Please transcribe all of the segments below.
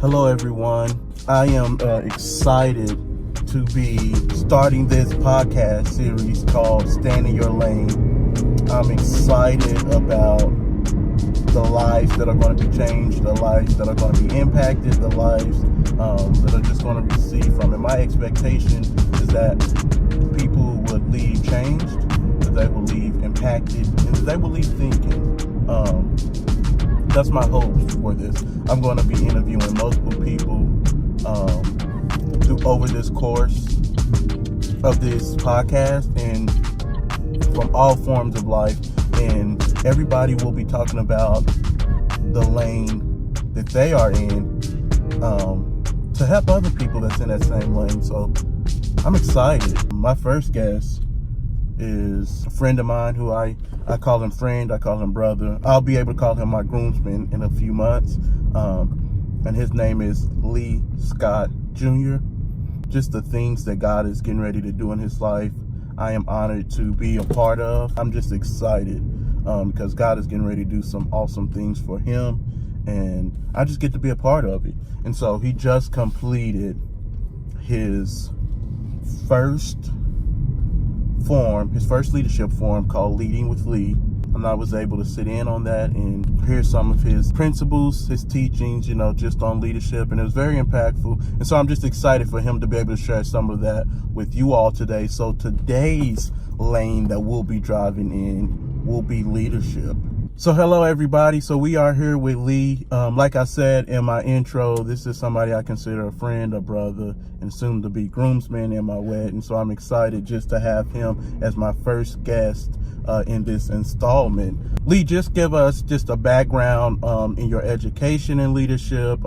Hello everyone. I am excited to be starting this podcast series called Stand in Your Lane. I'm excited about the lives that are going to be changed, the lives that are going to be impacted, the lives that are just going to receive from it. My expectation is that people would leave changed, that they will leave impacted, and that they will leave thinking. That's my hopes for this. I'm going to be interviewing multiple people over this course of this podcast and from all forms of life. And everybody will be talking about the lane that they are in to help other people that's in that same lane. So I'm excited. My first guest is a friend of mine who I call him friend, I call him brother. I'll be able to call him my groomsman in a few months. And his name is Lee Scott Jr. Just the things that God is getting ready to do in his life, I am honored to be a part of. I'm just excited because God is getting ready to do some awesome things for him, and I just get to be a part of it. And so he just completed his first leadership forum called Leading with Lee. And I was able to sit in on that and hear some of his principles, his teachings, just on leadership. And it was very impactful. And so I'm just excited for him to be able to share some of that with you all today. So today's lane that we'll be driving in will be leadership. So hello everybody. So we are here with Lee. Like I said in my intro, this is somebody I consider a friend, a brother, and soon to be groomsman in my wedding. So I'm excited just to have him as my first guest in this installment. Lee, just give us just a background in your education and leadership,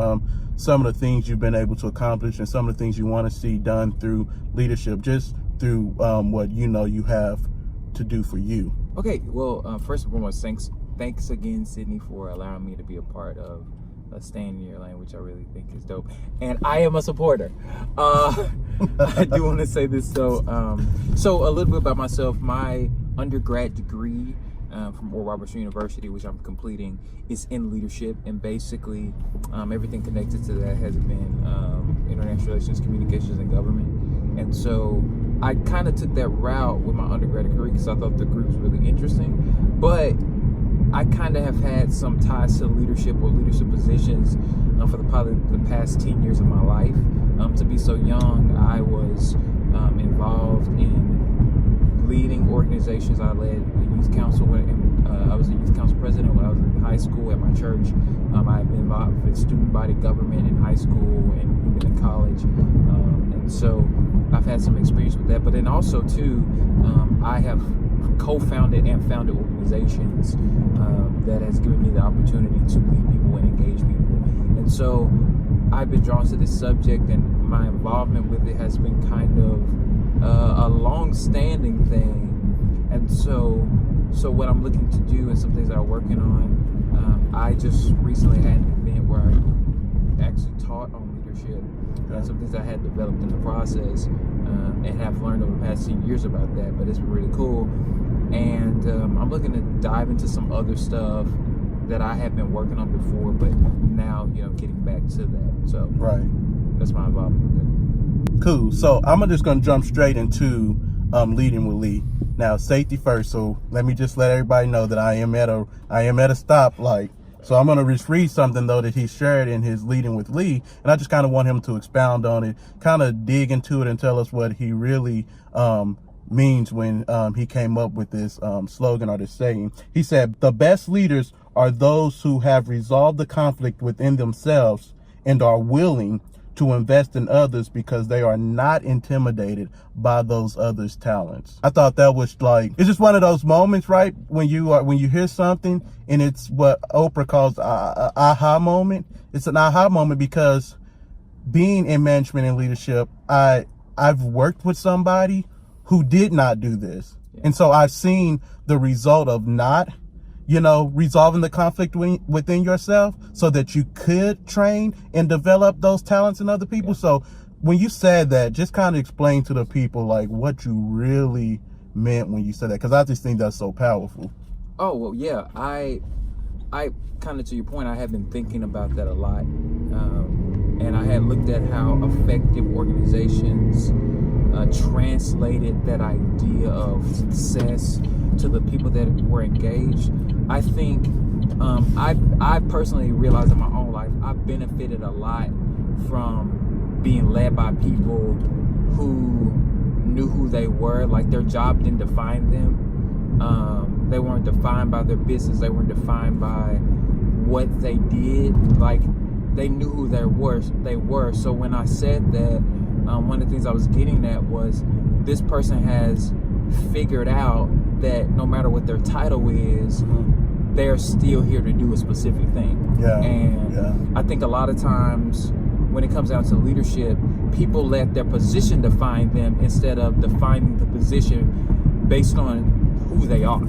some of the things you've been able to accomplish and some of the things you want to see done through leadership, just through what you have to do for you. Okay, well, first and foremost, thanks again, Sydney, for allowing me to be a part of Staying in Your Lane, which I really think is dope. And I am a supporter. I do want to say this, though. So a little bit about myself. My undergrad degree from Oral Roberts University, which I'm completing, is in leadership. And basically, everything connected to that has been international relations, communications, and government. And so I kind of took that route with my undergraduate degree because I thought the group was really interesting. But I kind of have had some ties to leadership or leadership positions for probably the past 10 years of my life. To be so young, I was involved in leading organizations. I led a youth council, I was a youth council president when I was in high school at my church. I've been involved with student body government in high school and even in college. And so I've had some experience with that. But then also, too, I have co-founded and founded organizations that has given me the opportunity to lead people and engage people. And so I've been drawn to this subject, and my involvement with it has been kind of a long-standing thing. And so what I'm looking to do and some things that I'm working on, I just recently had an event where I actually taught on leadership and some things I had developed in the process and have learned over the past 10 years about that, but it's been really cool. And I'm looking to dive into some other stuff that I have been working on before, but now, getting back to that. So right, that's my involvement with it. Cool. So I'm just going to jump straight into leading with Lee. Now, safety first. So let me just let everybody know that I am at a stoplight. So I'm going to just read something, though, that he shared in his Leading with Lee. And I just kind of want him to expound on it, kind of dig into it and tell us what he really means when he came up with this slogan or this saying. He said, "The best leaders are those who have resolved the conflict within themselves and are willing to invest in others because they are not intimidated by those others' talents." I thought that was it's just one of those moments, right? When you hear something and it's what Oprah calls a aha moment. It's an aha moment because being in management and leadership, I've worked with somebody who did not do this. Yeah. And so I've seen the result of not, resolving the conflict within yourself so that you could train and develop those talents in other people. Yeah. So when you said that, just kind of explain to the people what you really meant when you said that, because I just think that's so powerful. Oh, well, yeah. I kind of, to your point, I have been thinking about that a lot. and I had looked at how effective organizations translated that idea of success to the people that were engaged. I think I personally realized in my own life I've benefited a lot from being led by people who knew who they were. Like, their job didn't define them. They weren't defined by their business. They weren't defined by what they did. Like, they knew who they were. So when I said that, one of the things I was getting at was this person has figured out that no matter what their title is, they're still here to do a specific thing. And I think a lot of times when it comes down to leadership, people let their position define them instead of defining the position based on who they are.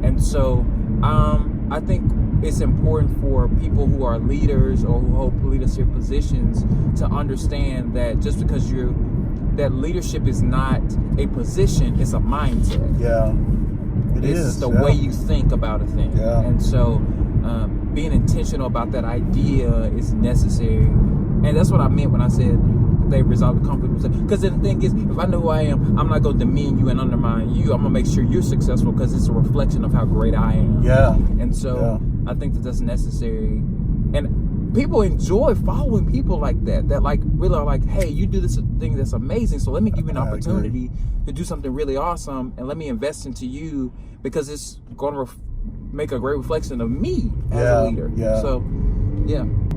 And so I think it's important for people who are leaders or who hold leadership positions to understand that just because that leadership is not a position, it's a mindset. It's the way you think about a thing. And so being intentional about that idea is necessary. And that's what I meant when I said they resolve the conflict. Because the thing is, if I know who I am, I'm not going to demean you and undermine you. I'm going to make sure you're successful because it's a reflection of how great I am. And so I think that's necessary. And people enjoy following people like that like really are like, hey, you do this thing that's amazing, so let me give you an opportunity to do something really awesome, and let me invest into you because it's going to make a great reflection of me as a leader. So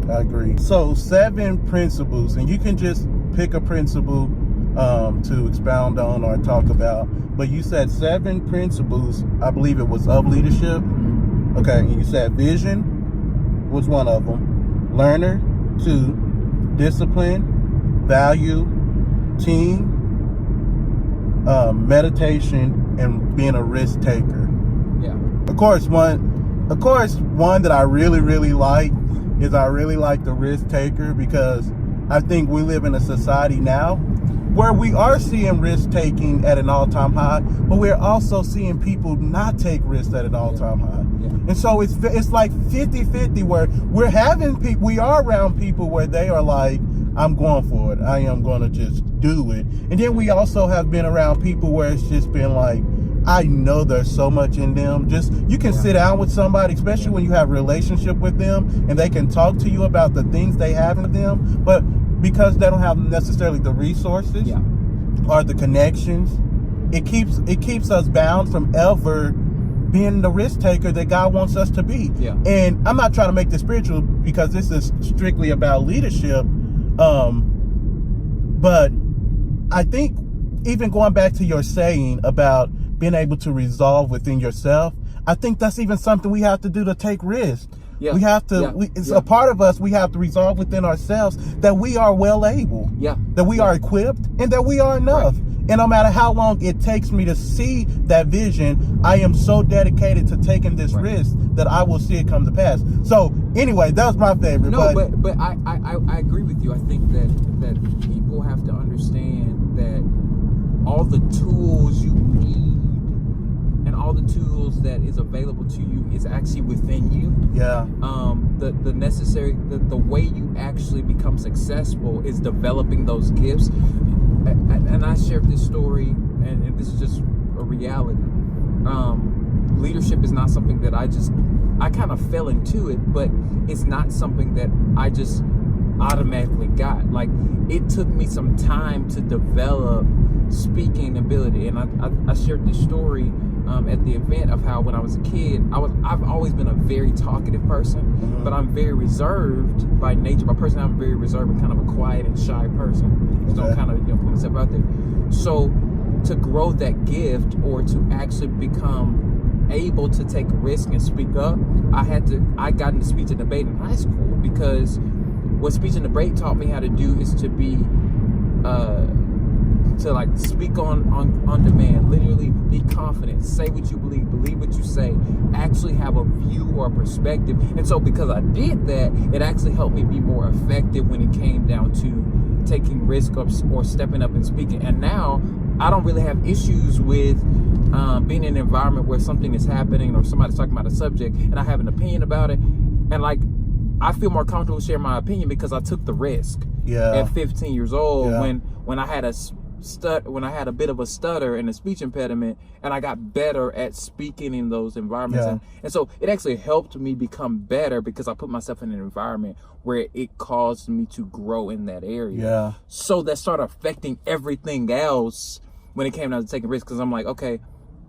I agree. So 7 principles, and you can just pick a principle to expound on or talk about, but you said 7 principles, I believe it was, of leadership. Okay, and you said vision was one of them, learner 2, discipline, value, team, meditation, and being a risk taker. Of course, one that I really like is I really like the risk taker, because I think we live in a society now where we are seeing risk taking at an all-time high, but we're also seeing people not take risks at an all-time high. And so it's like 50-50 where we are around people where they are like, I'm going for it. I am going to just do it. And then we also have been around people where it's just been like, I know there's so much in them. Just, you can sit down with somebody, especially when you have a relationship with them, and they can talk to you about the things they have in them, but because they don't have necessarily the resources or the connections, it keeps us bound from ever being the risk taker that God wants us to be. And I'm not trying to make this spiritual because this is strictly about leadership, but I think even going back to your saying about being able to resolve within yourself, I think that's even something we have to do to take risks. We have to, it's a part of us, we have to resolve within ourselves that we are well able, that we are equipped, and that we are enough. And no matter how long it takes me to see that vision, I am so dedicated to taking this risk that I will see it come to pass. So anyway, that was my favorite. No, but I agree with you. I think that people have to understand that all the tools you need and all the tools that is available to you is actually within you. The necessary, the way you actually become successful is developing those gifts. And I shared this story, and this is just a reality. Leadership is not something that I kind of fell into it, but it's not something that I just automatically got. Like, it took me some time to develop speaking ability, and I shared this story at the event of how when I was a kid, I've always been a very talkative person, but I'm very reserved by nature. By person, I'm very reserved and kind of a quiet and shy person. Just don't kind of put myself out there. So to grow that gift or to actually become able to take a risk and speak up, I got into speech and debate in high school, because what speech and debate taught me how to do is to be to like speak on demand, literally be confident, say what you believe what you say, actually have a view or a perspective. And so because I did that, it actually helped me be more effective when it came down to taking risks or stepping up and speaking. And now I don't really have issues with being in an environment where something is happening or somebody's talking about a subject and I have an opinion about it, and like I feel more comfortable sharing my opinion because I took the risk at 15 years old when I had a bit of a stutter and a speech impediment, and I got better at speaking in those environments. And so it actually helped me become better because I put myself in an environment where it caused me to grow in that area. So that started affecting everything else when it came down to taking risks, because I'm like, okay,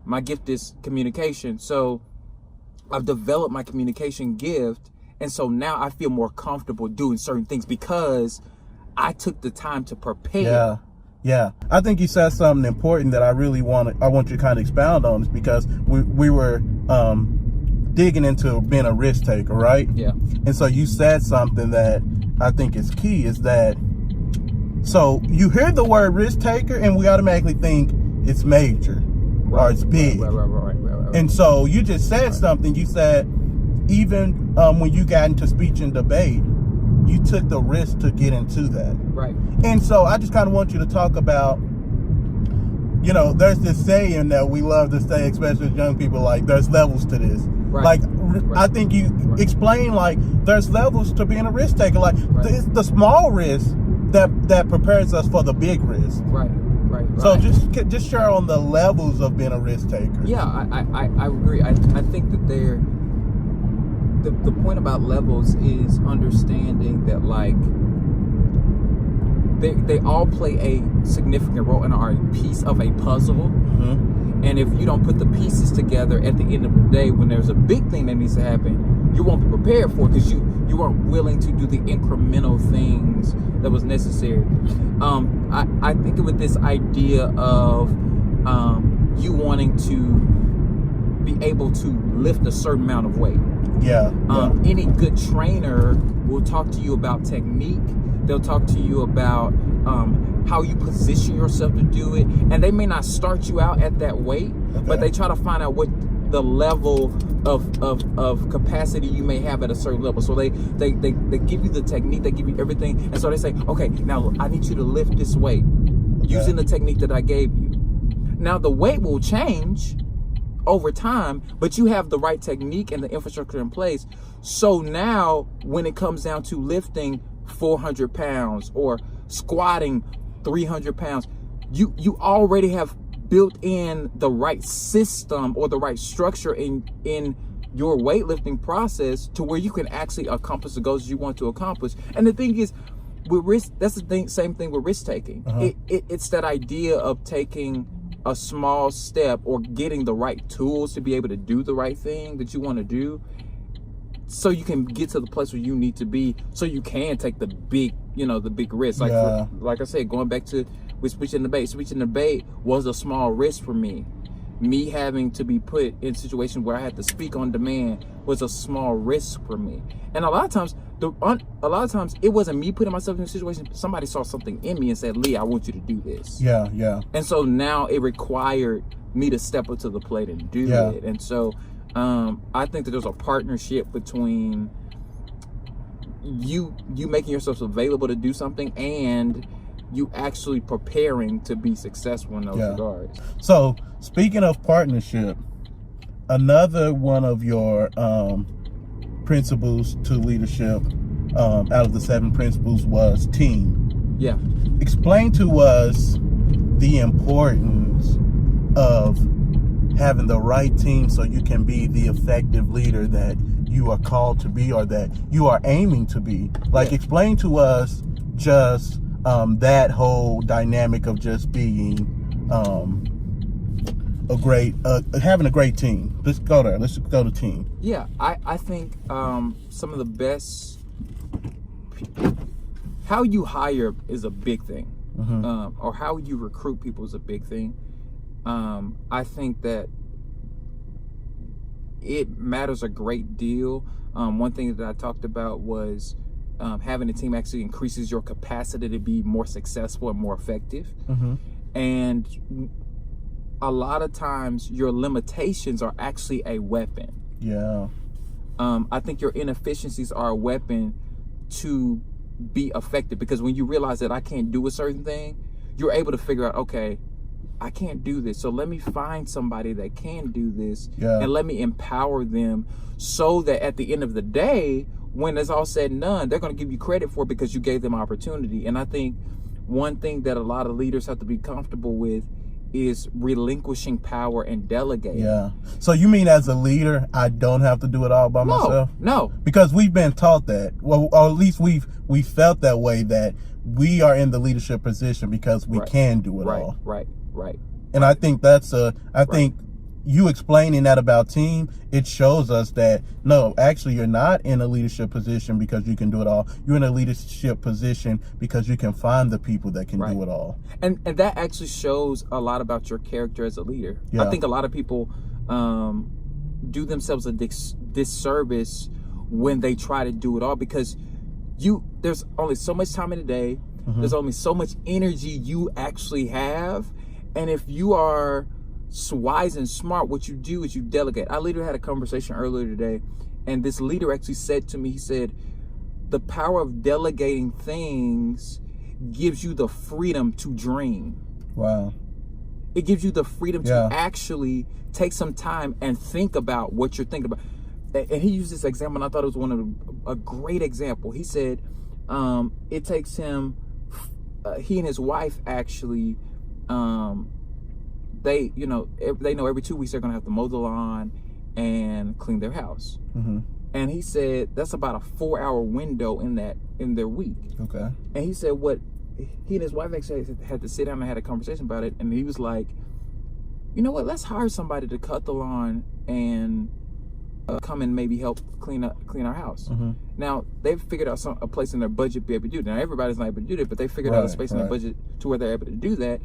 my gift is communication. So I've developed my communication gift. And so now I feel more comfortable doing certain things because I took the time to prepare. Yeah. I think you said something important that I want you to kind of expound on, is because we were digging into being a risk taker, right? Yeah. And so you said something that I think is key, is that, so you hear the word risk taker and we automatically think it's major or it's big. Right. And so you just said something. You said even when you got into speech and debate, you took the risk to get into that. Right. And so I just kind of want you to talk about, you know, there's this saying that we love to say, especially as young people, like, there's levels to this. Right. Like, I think you explain, like, there's levels to being a risk taker. Like, it's the small risk that prepares us for the big risk. Right. So just share on the levels of being a risk taker. Yeah, I agree. I think that the point about levels is understanding that, like, they all play a significant role and are a piece of a puzzle. And if you don't put the pieces together at the end of the day, when there's a big thing that needs to happen, you won't be prepared for it because you weren't willing to do the incremental things that was necessary. I think with this idea of you wanting to be able to lift a certain amount of weight. Any good trainer will talk to you about technique. They'll talk to you about how you position yourself to do it, and they may not start you out at that weight, but they try to find out what the level of capacity you may have at a certain level. So they give you the technique, they give you everything, and so they say, okay, now I need you to lift this weight using the technique that I gave you. Now the weight will change over time, but you have the right technique and the infrastructure in place. So now when it comes down to lifting 400 pounds or squatting 300 pounds, you already have built in the right system or the right structure in your weightlifting process to where you can actually accomplish the goals you want to accomplish. And the thing is, with risk, that's the same thing with risk taking. It's that idea of taking a small step or getting the right tools to be able to do the right thing that you want to do, so you can get to the place where you need to be, so you can take the big risk. Like I said, going back to with speech and debate. Speech and debate was a small risk for me. Me having to be put in situations where I had to speak on demand was a small risk for me. And a lot of times it wasn't me putting myself in a situation. Somebody saw something in me and said, "Lee, I want you to do this." And so now it required me to step up to the plate and do it. And so I think that there's a partnership between you making yourself available to do something and you actually preparing to be successful in those regards. So speaking of partnership, another one of your principles to leadership out of the 7 principles was team. Explain to us the importance of having the right team so you can be the effective leader that you are called to be or that you are aiming to be. Like, explain to us just that whole dynamic of just being having a great team. Let's go there. Let's go to team. I think some of the best, how you hire is a big thing. Or how you recruit people is a big thing. I think that it matters a great deal. One thing that I talked about was having a team actually increases your capacity to be more successful and more effective. And a lot of times your limitations are actually a weapon. I think your inefficiencies are a weapon to be effective, because when you realize that I can't do a certain thing, you're able to figure out, okay, I can't do this, so let me find somebody that can do this and let me empower them, so that at the end of the day, when it's all said and done, they're going to give you credit for it because you gave them opportunity. And I think one thing that a lot of leaders have to be comfortable with is relinquishing power and delegating. Yeah. So you mean as a leader, I don't have to do it all by myself? No. Because we've been taught that, well, or at least we felt that way, that we are in the leadership position because we can do it all. Right. And I think I think you explaining that about team, it shows us that, no, actually you're not in a leadership position because you can do it all. You're in a leadership position because you can find the people that can do it all. And that actually shows a lot about your character as a leader. Yeah. I think a lot of people do themselves a disservice when they try to do it all, because there's only so much time in the day. Mm-hmm. There's only so much energy you actually have. And if you are wise and smart, what you do is you delegate. I literally had a conversation earlier today, and this leader actually said to me, he said, the power of delegating things gives you the freedom to dream. Wow. It gives you the freedom to actually take some time and think about what you're thinking about. And he used this example, and I thought it was a great example. He said it takes him, he and his wife actually, they know every 2 weeks they're gonna have to mow the lawn and clean their house. Mm-hmm. And he said that's about a 4-hour window in their week. Okay. And he said what he and his wife actually had to sit down and had a conversation about it. And he was like, you know what? Let's hire somebody to cut the lawn and come and maybe help clean our house. Mm-hmm. Now they've figured out a place in their budget to be able to do that. Now everybody's not able to do that, but they figured out a space in their budget to where they're able to do that.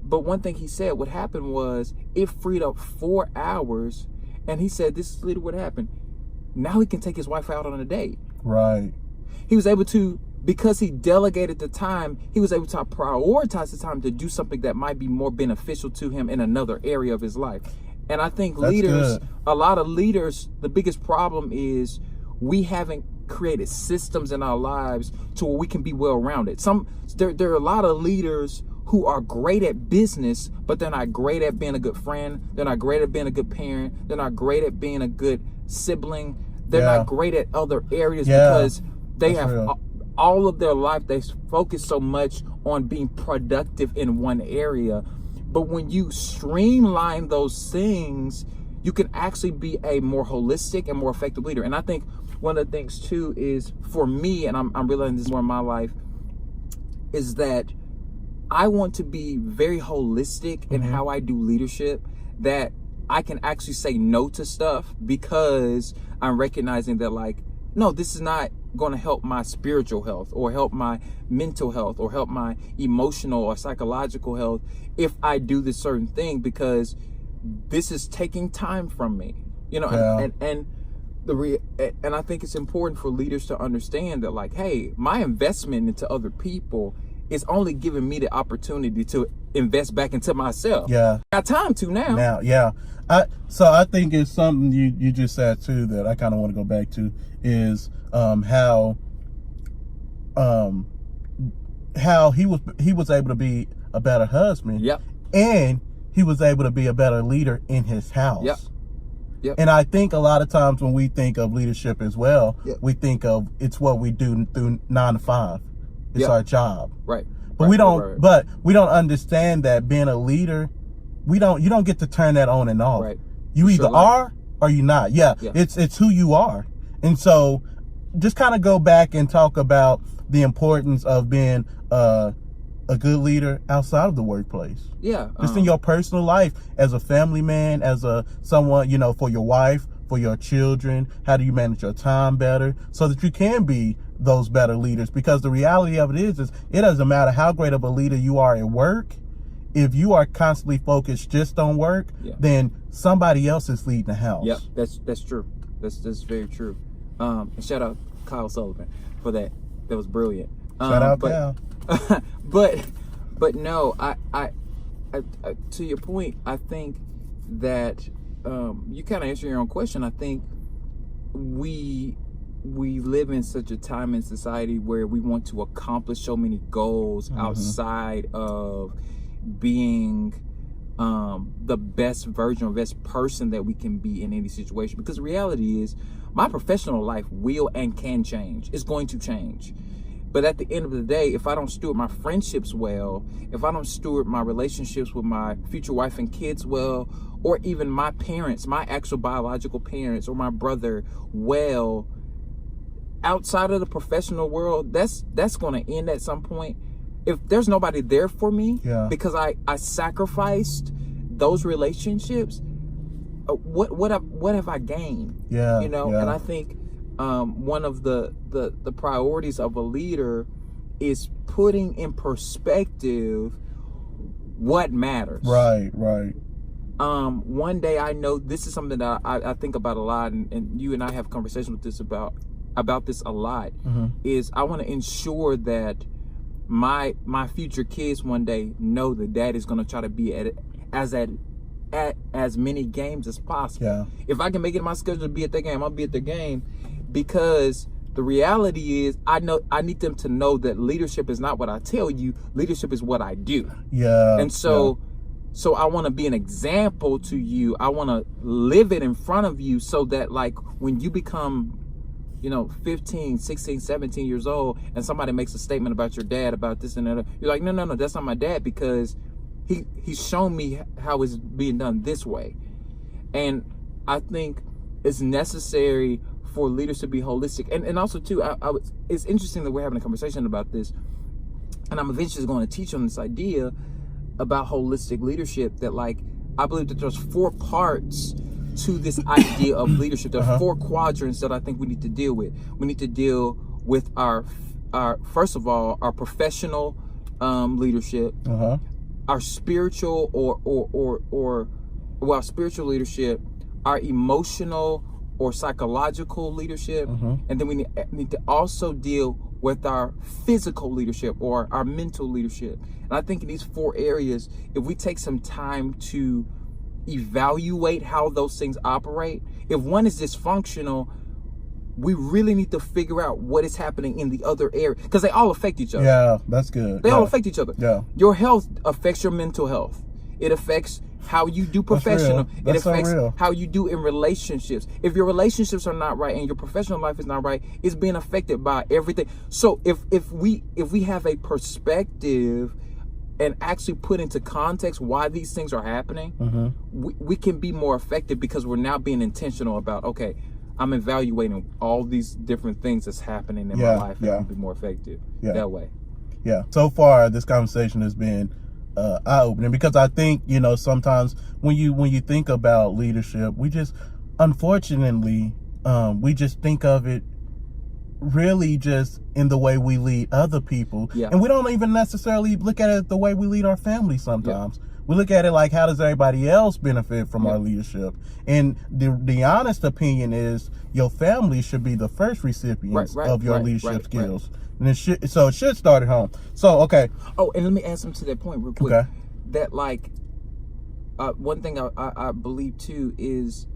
But one thing he said, what happened was it freed up 4 hours, and he said this is literally what happened. Now he can take his wife out on a date. Right. He was able to, because he delegated the time, he was able to prioritize the time to do something that might be more beneficial to him in another area of his life. And I think a lot of leaders, the biggest problem is we haven't created systems in our lives to where we can be well-rounded. There are a lot of leaders who are great at business, but they're not great at being a good friend. They're not great at being a good parent. They're not great at being a good sibling. They're not great at other areas because they have all of their life, they focus so much on being productive in one area. But when you streamline those things, you can actually be a more holistic and more effective leader. And I think one of the things too is, for me, and I'm realizing this more in my life, is that I want to be very holistic in how I do leadership, that I can actually say no to stuff because I'm recognizing that, like, no, this is not going to help my spiritual health or help my mental health or help my emotional or psychological health if I do this certain thing, because this is taking time from me, and I think it's important for leaders to understand that, like, hey, my investment into other people is only giving me the opportunity to invest back into myself. Yeah. I got time to now. So I think it's something you just said too that I kind of want to go back to is how he was able to be a better husband. Yep. And he was able to be a better leader in his house. Yep. Yep. And I think a lot of times when we think of leadership as well, we think of it's what we do through 9 to 5. It's our job. Right. But we don't understand that being a leader, you don't get to turn that on and off. Right. You either are or you're not. Yeah. It's who you are. And so just kind of go back and talk about the importance of being a good leader outside of the workplace. Yeah. Just in your personal life, as a family man, as someone, for your wife, for your children. How do you manage your time better so that you can be those better leaders? Because the reality of it is it doesn't matter how great of a leader you are at work. If you are constantly focused just on work, then somebody else is leading the house. Yep, that's true. That's very true. And shout out Kyle Sullivan for that. That was brilliant. Shout out Kyle. But no, I to your point, I think that you kind of answer your own question. I think we live in such a time in society where we want to accomplish so many goals outside of being the best version or best person that we can be in any situation. Because the reality is, my professional life will and can change. It's going to change. But at the end of the day, if I don't steward my friendships well, if I don't steward my relationships with my future wife and kids well, or even my parents, my actual biological parents, or my brother well, outside of the professional world, that's going to end at some point. If there's nobody there for me, because I sacrificed those relationships, what have I gained? Yeah, and I think one of the priorities of a leader is putting in perspective what matters. Right. One day, I know this is something that I think about a lot, and you and I have conversations with this about this a lot. Is I want to ensure that my future kids one day know that dad is going to try to be at as many games as possible. Yeah. If I can make it my schedule to be at the game, I'll be at the game, because the reality is I need them to know that leadership is not what I tell you, leadership is what I do. Yeah. And so I want to be an example to you. I want to live it in front of you, so that like when you become 15, 16, 17 years old, and somebody makes a statement about your dad, about this and that, you're like, no, that's not my dad, because he's shown me how it's being done this way. And I think it's necessary for leaders to be holistic. And also too, it's interesting that we're having a conversation about this, and I'm eventually going to teach on this idea about holistic leadership, that like, I believe that there's 4 parts to this idea of leadership. There are 4 quadrants that I think we need to deal with. We need to deal with our first of all, our professional leadership, our spiritual or spiritual leadership, our emotional or psychological leadership, and then we need to also deal with our physical leadership or our mental leadership. And I think in these 4 areas, if we take some time to evaluate how those things operate, if one is dysfunctional, we really need to figure out what is happening in the other area, because they all affect each other. Yeah, that's good. They all affect each other. Yeah. Your health affects your mental health. It affects how you do professional. It affects how you do in relationships. If your relationships are not right and your professional life is not right, it's being affected by everything. So if we have a perspective and actually put into context why these things are happening, we can be more effective, because we're now being intentional about, okay, I'm evaluating all these different things that's happening in my life, and I can be more effective that way. Yeah. So far, this conversation has been eye-opening, because I think, sometimes when you think about leadership, we just, unfortunately, we just think of it really just in the way we lead other people. And we don't even necessarily look at it the way we lead our family sometimes. We look at it like, how does everybody else benefit from our leadership? And the honest opinion is, your family should be the first recipients of your leadership skills. And it should start at home. So, okay. Oh, and let me add something to that point real quick. Okay. That like, one thing I believe too is,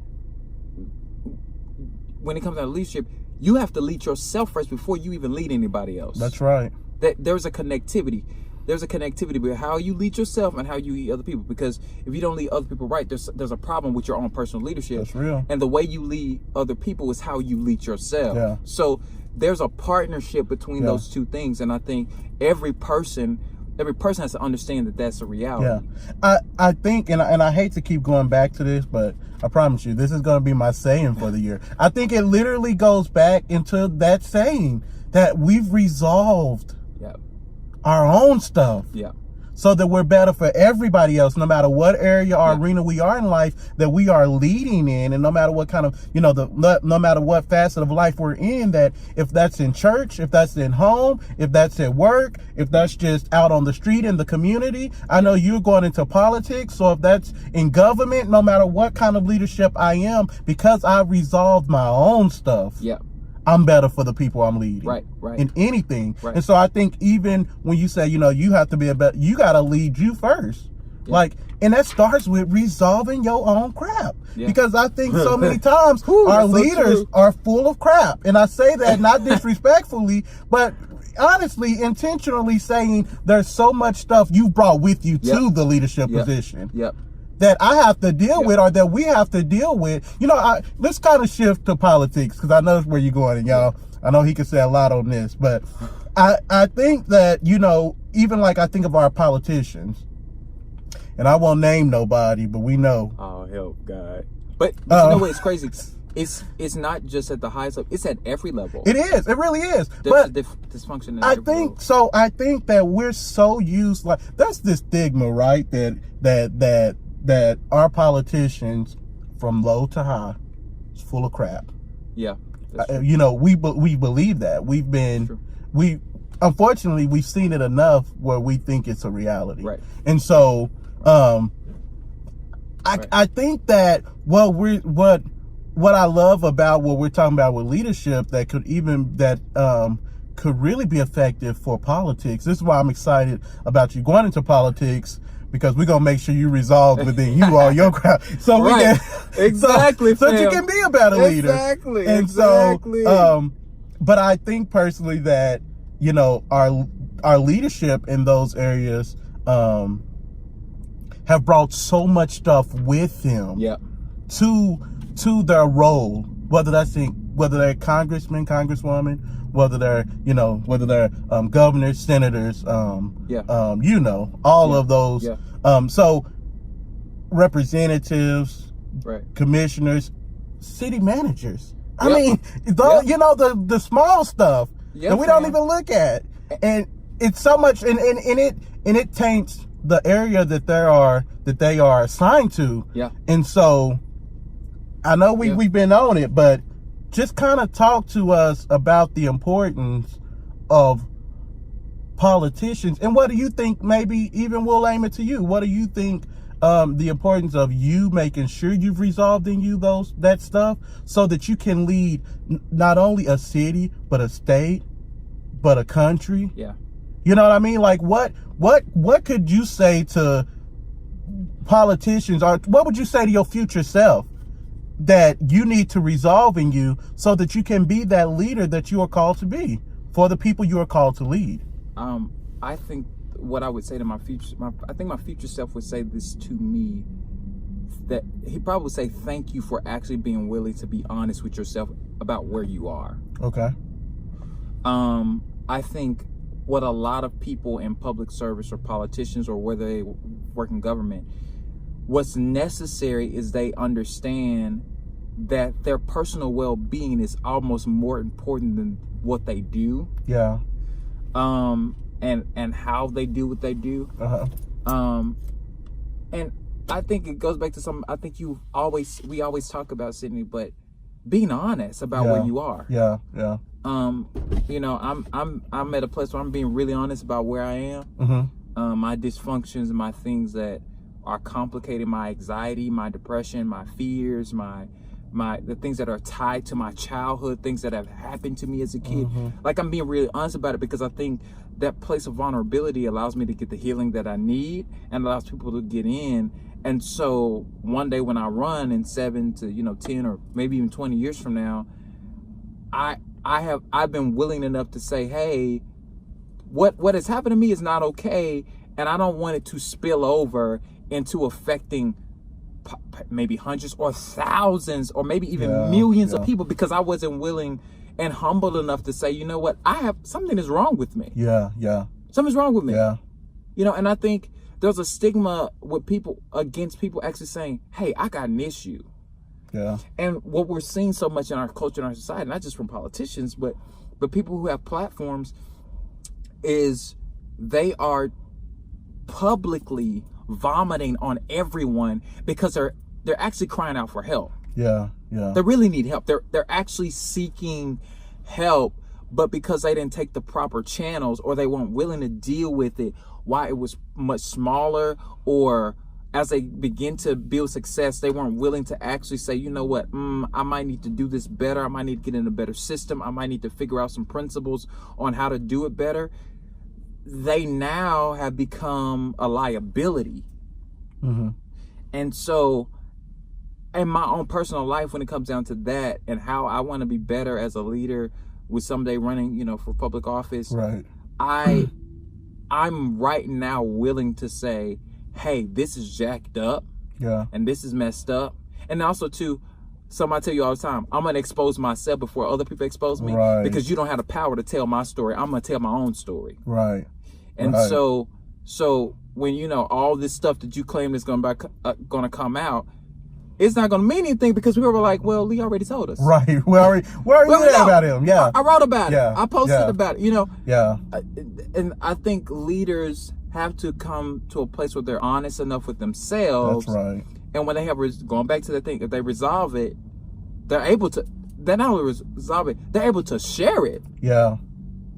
when it comes down to leadership, you have to lead yourself first before you even lead anybody else. That's right. There's a connectivity. There's a connectivity between how you lead yourself and how you lead other people. Because if you don't lead other people right, there's a problem with your own personal leadership. That's real. And the way you lead other people is how you lead yourself. Yeah. So there's a partnership between those two things, and I think every person has to understand that that's a reality. Yeah, I think, and I hate to keep going back to this, but I promise you, this is going to be my saying for the year. I think it literally goes back into that saying that we've resolved our own stuff. So that we're better for everybody else, no matter what area or arena we are in life that we are leading in, and no matter what kind of, no matter what facet of life we're in, that if that's in church, if that's in home, if that's at work, if that's just out on the street in the community. I know you're going into politics, so if that's in government, no matter what kind of leadership I am, because I resolved my own stuff. I'm better for the people I'm leading. Right. In anything. And so I think even when you say, you have to be you got to lead you first. And that starts with resolving your own crap. Because I think so many times our leaders are full of crap. And I say that not disrespectfully, but honestly, intentionally saying there's so much stuff you brought with you to the leadership position. that I have to deal with, or that we have to deal with. You know, let's kind of shift to politics, because I know where you're going, and y'all, I know he can say a lot on this, but I think that, you know, even like I think of our politicians, and I won't name nobody, but we know. Oh, help, God. But you know what? It's crazy. It's not just at the highest level. It's at every level. It is. It really is. There's But dysfunction. I think so. I think that we're so used, like, there's this stigma, right? That our politicians, from low to high, is full of crap. Yeah. You know, we believe that. Unfortunately, we've seen it enough where we think it's a reality. Right. And so, I think that what I love about what we're talking about with leadership that could really be effective for politics. This is why I'm excited about you going into politics, because we're gonna make sure you resolve within you all your crowd, so we can exactly so you can be a better leader. Exactly. So, but I think personally that, you know, our leadership in those areas have brought so much stuff with them. Yeah. To their role, whether they're congressmen, congresswomen, whether they're governors, senators, you know, all of those. Yeah. So representatives, right, commissioners, city managers. Yep. I mean, you know, the small stuff that we don't even look at, and it's so much, and it taints the area that they are assigned to. Yeah. And so, I know we've been on it, but just kind of talk to us about the importance of politicians, and what do you think? Maybe even we'll aim it to you. What do you think the importance of you making sure you've resolved in you that stuff, so that you can lead not only a city, but a state, but a country? Yeah. You know what I mean? Like, what could you say to politicians, or what would you say to your future self that you need to resolve in you, so that you can be that leader that you are called to be for the people you are called to lead? I think what I would say to my future self would say this to me, that he probably would say, thank you for actually being willing to be honest with yourself about where you are. Okay. I think what a lot of people in public service, or politicians, or whether they work in government, what's necessary is they understand that their personal well-being is almost more important than what they do. Yeah. And how they do what they do. And I think it goes back to something I think we always talk about, Sydney, but being honest about where you are. Yeah. You know, I'm at a place where I'm being really honest about where I am. Mm-hmm. My dysfunctions, my things that are complicating, my anxiety, my depression, my fears, the things that are tied to my childhood, things that have happened to me as a kid. Mm-hmm. Like, I'm being really honest about it, because I think that place of vulnerability allows me to get the healing that I need, and allows people to get in. And so one day when I run in 7 to 10 or maybe even 20 years from now, I've been willing enough to say, hey, what has happened to me is not okay, and I don't want it to spill over into affecting maybe hundreds or thousands or maybe even millions of people, because I wasn't willing and humble enough to say, you know what, something is wrong with me. Yeah. Something's wrong with me. Yeah. You know, and I think there's a stigma with people against people actually saying, hey, I got an issue. Yeah. And what we're seeing so much in our culture and our society, not just from politicians, but people who have platforms, is they are publicly vomiting on everyone because they're actually crying out for help. Yeah. They really need help. They're actually seeking help, but because they didn't take the proper channels, or they weren't willing to deal with it while it was much smaller, or as they begin to build success, they weren't willing to actually say, you know what, I might need to do this better. I might need to get in a better system. I might need to figure out some principles on how to do it better. They now have become a liability. Mm-hmm. And so in my own personal life, when it comes down to that and how I want to be better as a leader with someday running, for public office, right? I'm right now willing to say, hey, this is jacked up. Yeah. And this is messed up. And also too, something I tell you all the time, I'm gonna expose myself before other people expose me. Right. Because you don't have the power to tell my story. I'm gonna tell my own story. Right. And Right. so when you know all this stuff that you claim is gonna come out, it's not gonna mean anything because people were like, well, Lee already told us. Right. We already knew no, about him. Yeah. I wrote about Yeah. it. I posted Yeah. about it. You know. Yeah. And I think leaders have to come to a place where they're honest enough with themselves. That's right. And when they have going back to the thing, if they resolve it, they're able to. They're not only resolve it, they're able to share it. Yeah.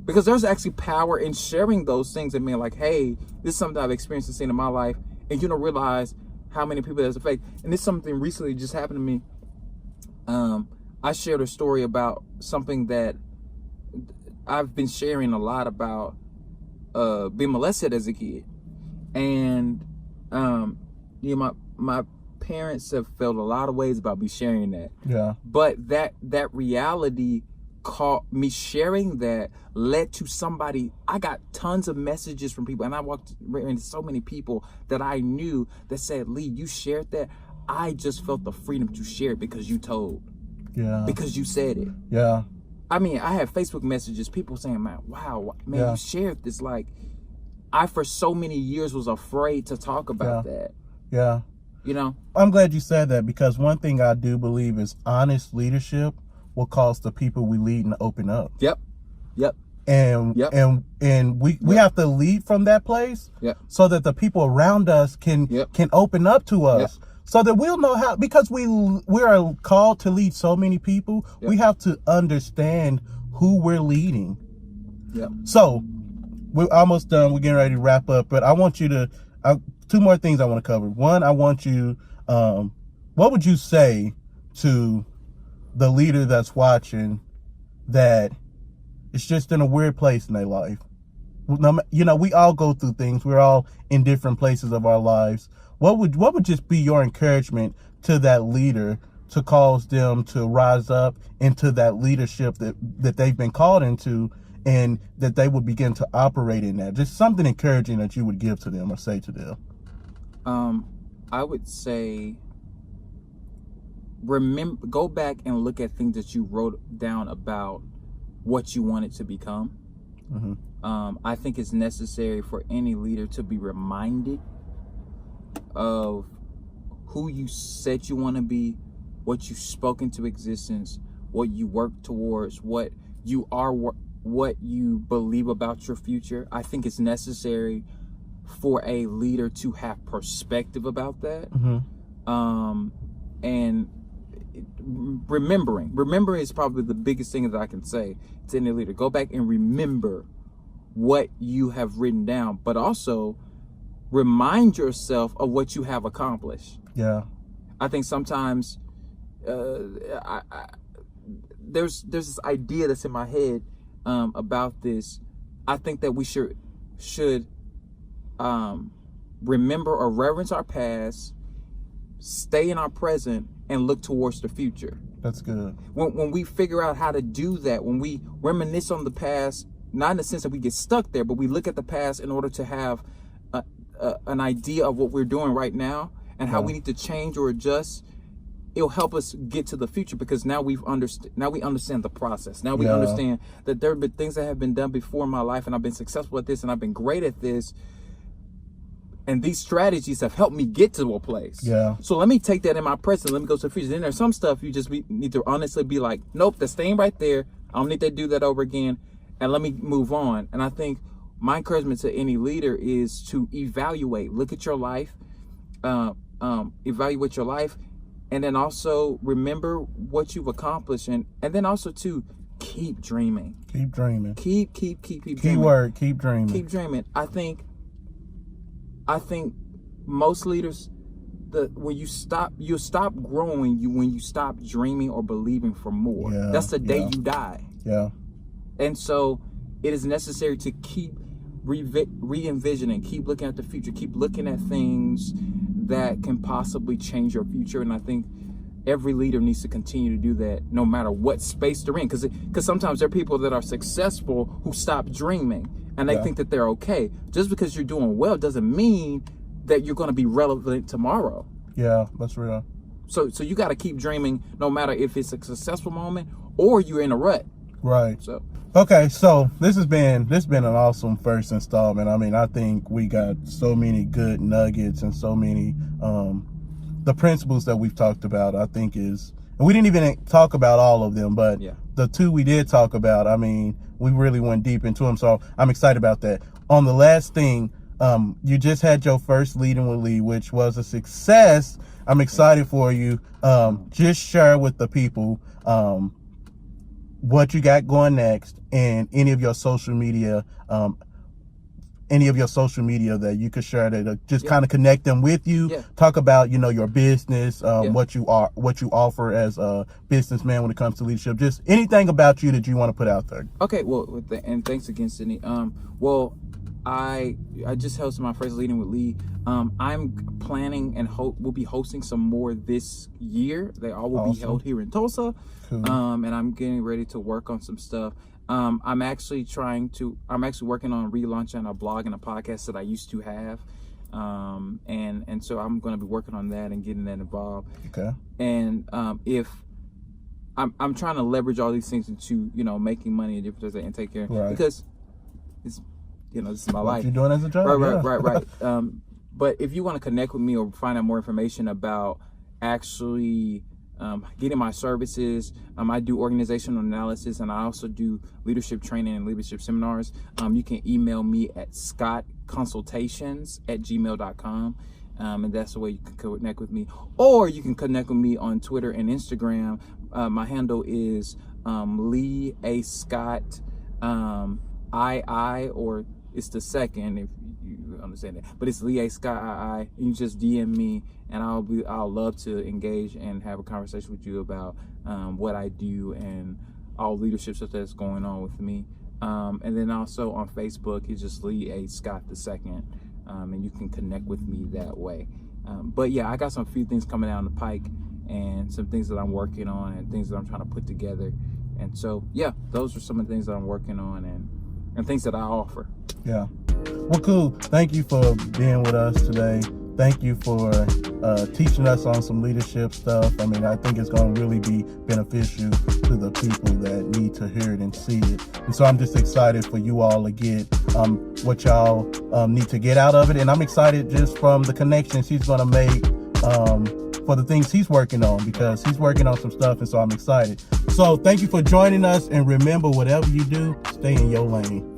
Because there's actually power in sharing those things and being like, hey, this is something I've experienced and seen in my life. And you don't realize how many people that's affected. And this is something recently just happened to me. I shared a story about something that I've been sharing a lot about being molested as a kid. And you know, my parents have felt a lot of ways about me sharing that. Yeah. But that reality me sharing that led to somebody. I got tons of messages from people, and I walked into so many people that I knew that said, Lee, you shared that. I just felt the freedom to share it because you told. Yeah. Because you said it. Yeah. I mean, I have Facebook messages, people saying, man, wow, man, Yeah. you shared this. Like, I for so many years was afraid to talk about that. Yeah. You know? I'm glad you said that, because one thing I do believe is honest leadership will cause the people we lead to open up. Yep. And Yep. and we have to lead from that place, Yep. so that the people around us can open up to us, so that we'll know how, because we are called to lead so many people. Yep. We have to understand who we're leading. Yep. So we're almost done. We're getting ready to wrap up, but I want you to two more things I want to cover. One, I want you, what would you say to the leader that's watching that is just in a weird place in their life? You know, we all go through things. We're all in different places of our lives. What would just be your encouragement to that leader to cause them to rise up into that leadership that they've been called into, and that they would begin to operate in that? Just something encouraging that you would give to them or say to them. I would say, go back and look at things that you wrote down about what you wanted to become. Mm-hmm. I think it's necessary for any leader to be reminded of who you said you want to be, what you spoke into existence, what you work towards, what you are, what you believe about your future. I think it's necessary for a leader to have perspective about that. Mm-hmm. And remembering is probably the biggest thing that I can say to any leader. Go back and remember what you have written down, but also remind yourself of what you have accomplished. Yeah. I think sometimes there's this idea that's in my head about this. I think that we should remember or reverence our past, stay in our present, and look towards the future. That's good. When we figure out how to do that, when we reminisce on the past, not in the sense that we get stuck there, but we look at the past in order to have an idea of what we're doing right now and how we need to change or adjust, it'll help us get to the future, because now we understand the process. Now we understand that there have been things that have been done before in my life, and I've been successful at this, and I've been great at this. And these strategies have helped me get to a place. Yeah. So let me take that in my present. Let me go to the future. Then there's some stuff you just need to honestly be like, nope, that's staying right there. I don't need to do that over again. And let me move on. And I think my encouragement to any leader is to evaluate. Look at your life. Evaluate your life. And then also remember what you've accomplished. And then also to keep dreaming. Keep dreaming. Keep dreaming. Keyword, keep dreaming. Keep dreaming. I think most leaders, you'll stop growing when you stop dreaming or believing for more. Yeah, that's the day you die. Yeah. And so it is necessary to keep re-envisioning, keep looking at the future, keep looking at things that can possibly change your future. And I think every leader needs to continue to do that, no matter what space they're in. Because sometimes there are people that are successful who stop dreaming, and they think that they're okay. Just because you're doing well doesn't mean that you're going to be relevant tomorrow. Yeah, that's real. So you got to keep dreaming, no matter if it's a successful moment or you're in a rut. Right. So okay, so this has been an awesome first installment. I mean, I think we got so many good nuggets and so many the principles that we've talked about. I think is, and we didn't even talk about all of them, but yeah. the two we did talk about, I mean, we really went deep into them. So I'm excited about that. On the last thing, you just had your first Leading with Lee, which was a success. I'm excited for you. Just share with the people what you got going next, and any of your social media that you could share to just kind of connect them with you. Yeah. Talk about, your business, what you offer as a businessman when it comes to leadership. Just anything about you that you want to put out there. Okay, well, and thanks again, Sydney. Well, I just hosted my first Leading with Lee. I'm planning and will be hosting some more this year. They all will be held here in Tulsa. Cool. And I'm getting ready to work on some stuff. I'm actually working on relaunching a blog and a podcast that I used to have. And so I'm going to be working on that and getting that involved. Okay. And if I'm trying to leverage all these things into, making money and different things and take care, right. because it's, this is my life. What you're doing as a job. Right. But if you want to connect with me or find out more information about actually getting my services, I do organizational analysis, and I also do leadership training and leadership seminars. You can email me at scottconsultations@gmail.com. And that's the way you can connect with me. Or you can connect with me on Twitter and Instagram. My handle is Lee A. Scott II, or it's the second, if you understand that. But it's Lee A. Scott II. You just DM me, and I'll love to engage and have a conversation with you about what I do and all leadership stuff that's going on with me. And then also on Facebook, it's just Lee A. Scott II. And you can connect with me that way. But yeah, I got some few things coming down the pike, and some things that I'm working on, and things that I'm trying to put together. And so, yeah, those are some of the things that I'm working on, and things that I offer. Yeah. Well, cool. Thank you for being with us today. Thank you for teaching us on some leadership stuff. I mean, I think it's going to really be beneficial to the people that need to hear it and see it. And so I'm just excited for you all to get what y'all need to get out of it. And I'm excited just from the connections he's going to make for the things he's working on, because he's working on some stuff. And so I'm excited. So thank you for joining us. And remember, whatever you do, stay in your lane.